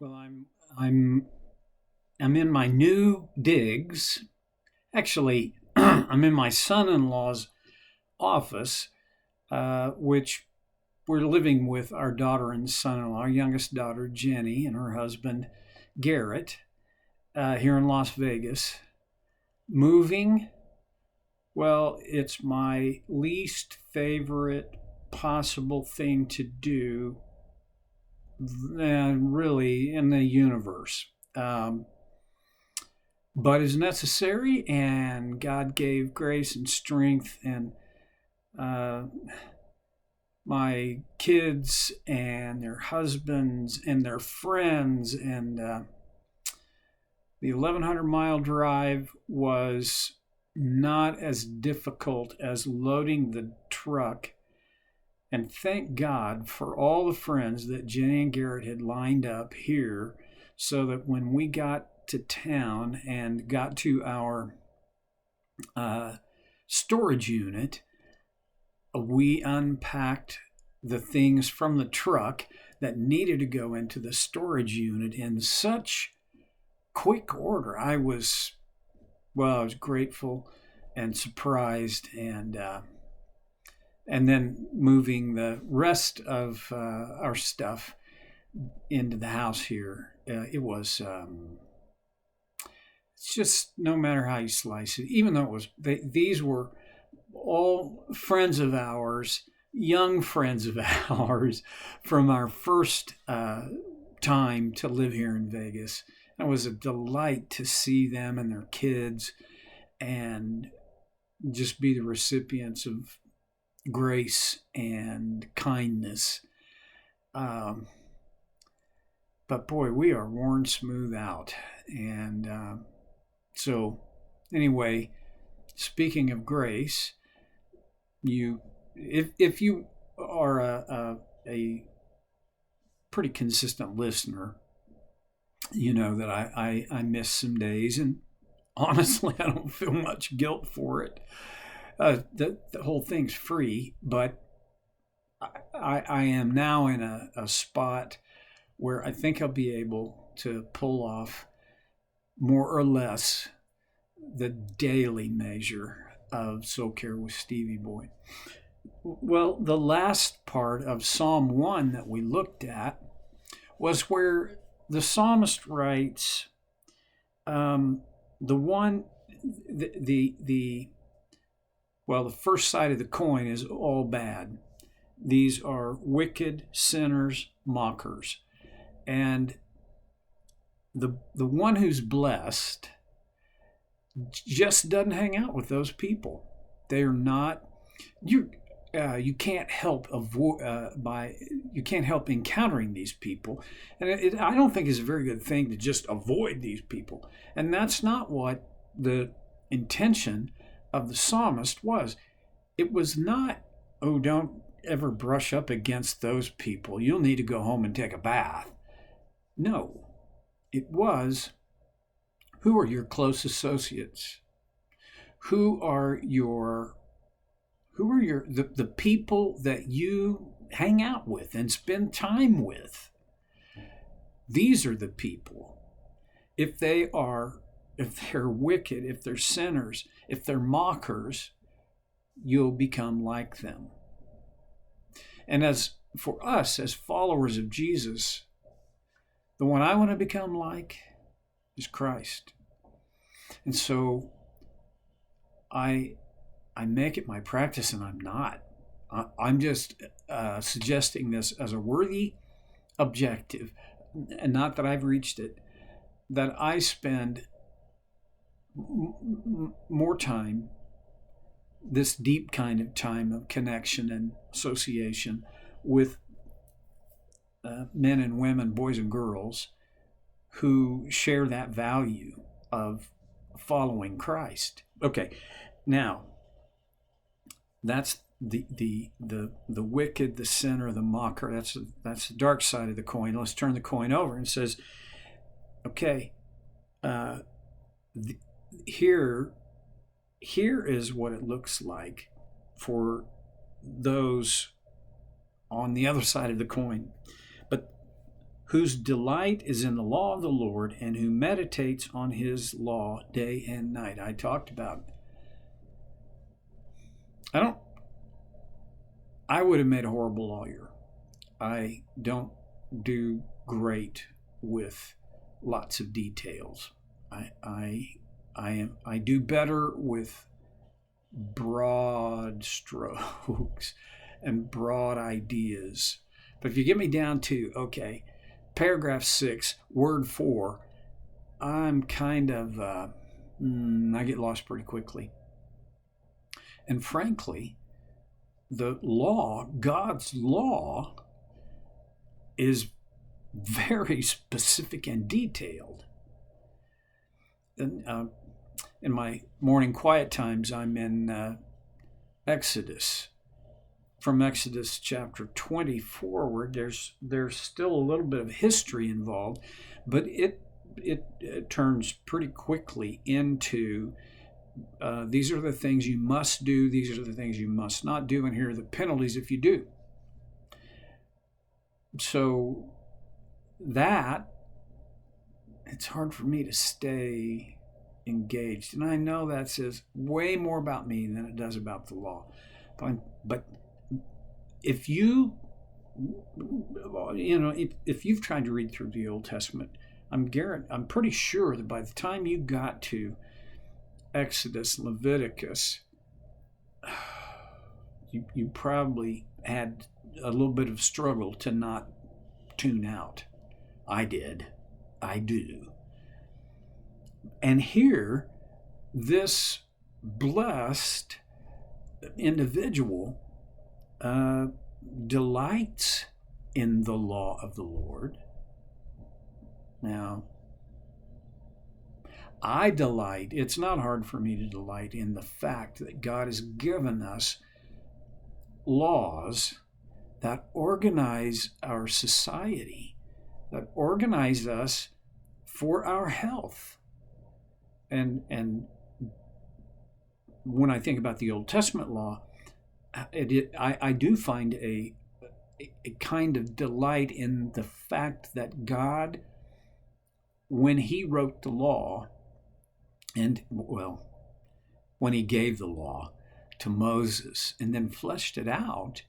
Well, I'm I'm in my new digs. Actually, I'm in my son-in-law's office, which we're living with our daughter and son-in-law, our youngest daughter Jenny and her husband Garrett, here in Las Vegas. Moving, well, it's my least favorite possible thing to do, really, in the universe. Um, but is necessary, and God gave grace and strength, and uh, my kids and their husbands and their friends, and the 1,100-mile drive was not as difficult as loading the truck. And thank God for all the friends that Jenny and Garrett had lined up here, so that when we got to town and got to our uh, storage unit, we unpacked the things from the truck that needed to go into the storage unit in such quick order. I was grateful and surprised, and then moving the rest of our stuff into the house here. It's just, no matter how you slice it, even though these were all friends of ours, young friends of ours, from our first time to live here in Vegas. It was a delight to see them and their kids and just be the recipients of grace and kindness. Um, but boy, we are worn smooth out. And so, anyway, speaking of grace, if you are a pretty consistent listener, you know that I miss some days, and honestly, I don't feel much guilt for it. The whole thing's free, but I am now in a spot where I think I'll be able to pull off more or less the daily measure of Soul Care with Stevie Boy. Well, the last part of Psalm 1 that we looked at was where the psalmist writes, the one, the well, the first side of the coin is all bad. These are wicked, sinners, mockers. And the one who's blessed just doesn't hang out with those people. They're not you can't help you can't help encountering these people, and I don't think it's a very good thing to just avoid these people. And that's not what the intention of the psalmist was. It was not, oh, don't ever brush up against those people. You'll need to go home and take a bath. No, it was, who are your close associates? Who are the people that you hang out with and spend time with? These are the people. If they're wicked, if they're sinners, if they're mockers, you'll become like them. And as for us, as followers of Jesus, the one I want to become like is Christ. And so I make it my practice, and I'm not. I'm just suggesting this as a worthy objective, and not that I've reached it, that I spend more time, this deep kind of time of connection and association with men and women, boys and girls, who share that value of following Christ. Okay, now that's the wicked, the sinner, the mocker. That's the dark side of the coin. Let's turn the coin over and says, okay, here is what it looks like for those on the other side of the coin. But whose delight is in the law of the Lord and who meditates on his law day and night. I talked about, I would have made a horrible lawyer. I don't do great with lots of details. I do better with broad strokes and broad ideas. But if you get me down to, okay, paragraph 6, word 4, I'm kind of, I get lost pretty quickly. And frankly, the law, God's law, is very specific and detailed. And, in my morning quiet times, I'm in Exodus. From Exodus chapter 20 forward, there's still a little bit of history involved, but it turns pretty quickly into these are the things you must do, these are the things you must not do, and here are the penalties if you do. So that, it's hard for me to stay engaged. And I know that says way more about me than it does about the law. But if you know, if you've tried to read through the Old Testament, I'm pretty sure that by the time you got to Exodus, Leviticus, you probably had a little bit of struggle to not tune out. I did. I do. And here, this blessed individual delights in the law of the Lord. Now, I delight, it's not hard for me to delight in the fact that God has given us laws that organize our society, that organize us for our health. And when I think about the Old Testament law, I do find a kind of delight in the fact that God, when he wrote the law, when he gave the law to Moses and then fleshed it out,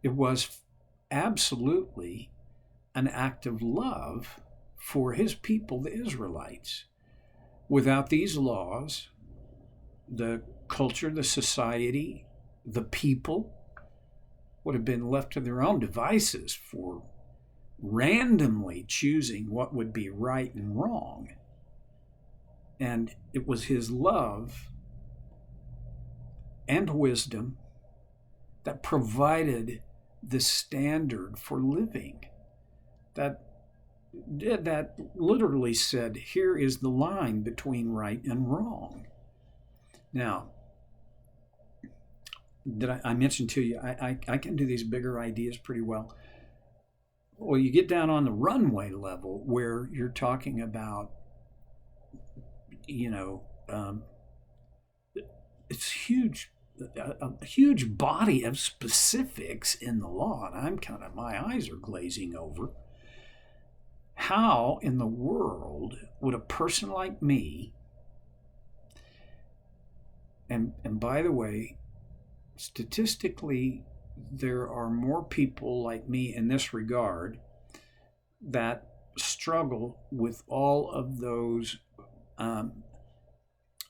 it was absolutely an act of love for his people, the Israelites. Without these laws, the culture, the society, the people would have been left to their own devices for randomly choosing what would be right and wrong. And it was his love and wisdom that provided the standard for living. That literally said, here is the line between right and wrong. Now, I mentioned to you, I can do these bigger ideas pretty well. Well, you get down on the runway level where you're talking about, it's huge, a huge body of specifics in the law, and my eyes are glazing over. How in the world would a person like me, and by the way, statistically, there are more people like me in this regard that struggle with all of those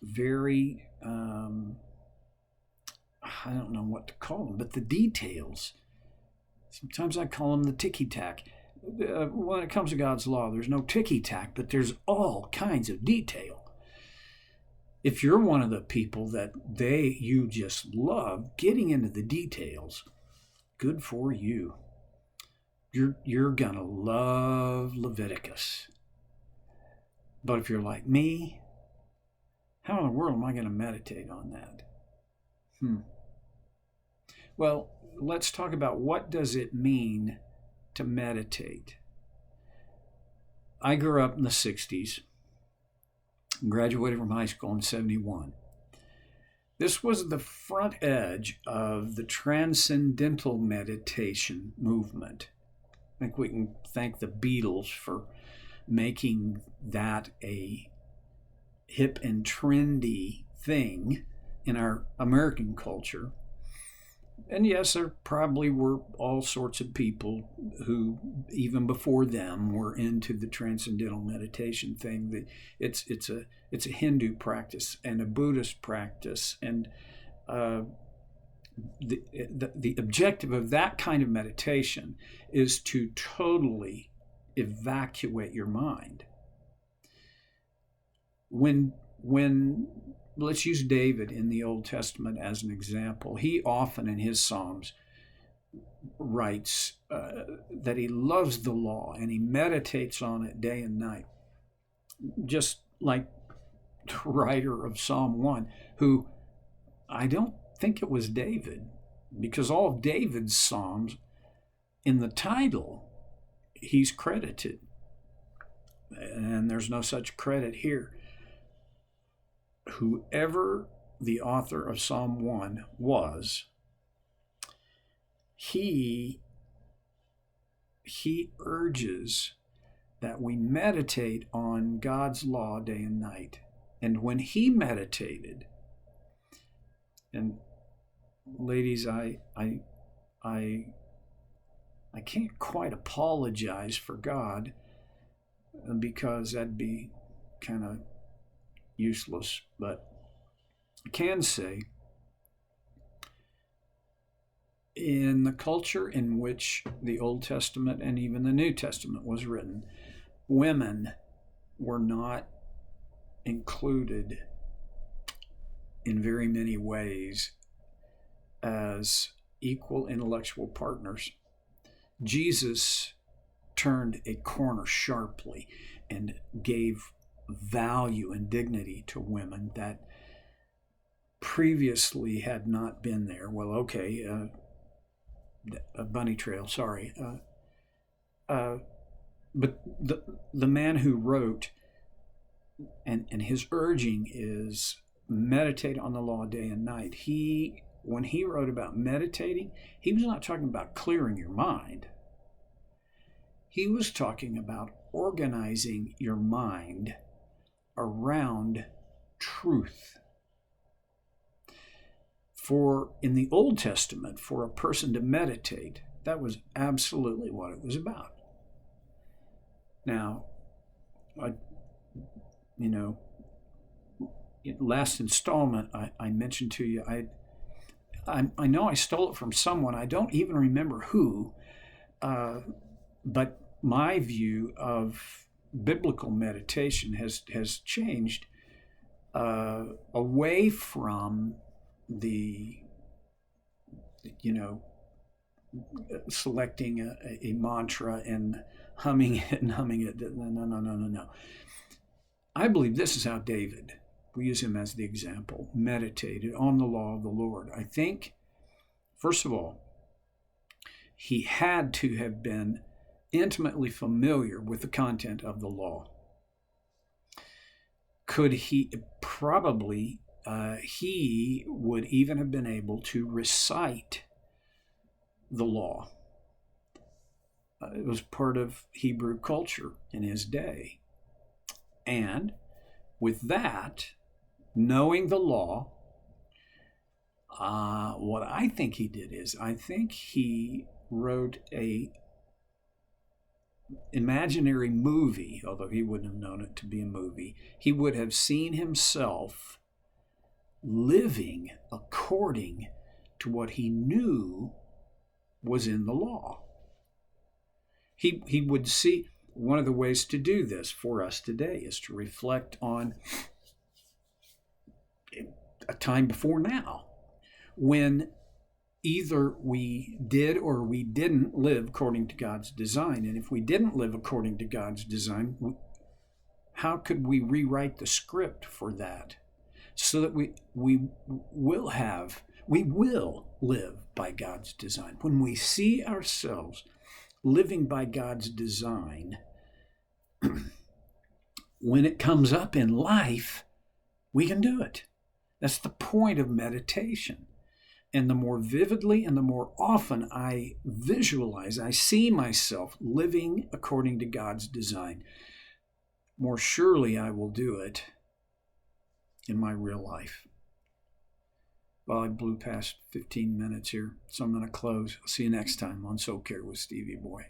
very, I don't know what to call them, but the details. Sometimes I call them the ticky-tack. When it comes to God's law, there's no ticky-tack, but there's all kinds of detail. If you're one of the people that you just love getting into the details, good for you. You're gonna love Leviticus. But if you're like me, how in the world am I going to meditate on that? Well, let's talk about what does it mean to meditate. I grew up in the 60s, graduated from high school in 71. This was the front edge of the transcendental meditation movement. I think we can thank the Beatles for making that a hip and trendy thing in our American culture. And yes, there probably were all sorts of people who, even before them, were into the transcendental meditation thing. It's a Hindu practice and a Buddhist practice, and the objective of that kind of meditation is to totally evacuate your mind. When let's use David in the Old Testament as an example. He often in his Psalms writes that he loves the law and he meditates on it day and night. Just like the writer of Psalm 1, who I don't think it was David, because all of David's Psalms, in the title, he's credited. And there's no such credit here. Whoever the author of Psalm 1 was, he urges that we meditate on God's law day and night. And when he meditated, and ladies, I can't quite apologize for God, because that'd be kind of useless, but I can say in the culture in which the Old Testament and even the New Testament was written, women were not included in very many ways as equal intellectual partners. Jesus turned a corner sharply and gave value and dignity to women that previously had not been there. Well, okay, a bunny trail, sorry. But the man who wrote, and his urging is meditate on the law day and night. When he wrote about meditating, he was not talking about clearing your mind. He was talking about organizing your mind around truth. For in the Old Testament, for a person to meditate, that was absolutely what it was about. Now, last installment, I mentioned to you, I know I stole it from someone. I don't even remember who, but my view of biblical meditation has changed away from the, selecting a mantra and humming it. No. I believe this is how David, we use him as the example, meditated on the law of the Lord. I think, first of all, he had to have been intimately familiar with the content of the law. Could he probably, he would even have been able to recite the law. It was part of Hebrew culture in his day. And with that, knowing the law, what I think he did is, I think he wrote a imaginary movie, although he wouldn't have known it to be a movie. He would have seen himself living according to what he knew was in the law. He would see, one of the ways to do this for us today is to reflect on a time before now when either we did or we didn't live according to God's design. And if we didn't live according to God's design, how could we rewrite the script for that so that we will live by God's design? When we see ourselves living by God's design, when it comes up in life, we can do it. That's the point of meditation. And the more vividly and the more often I visualize, I see myself living according to God's design, more surely I will do it in my real life. Well, I blew past 15 minutes here, so I'm going to close. I'll see you next time on Soul Care with Stevie Boy.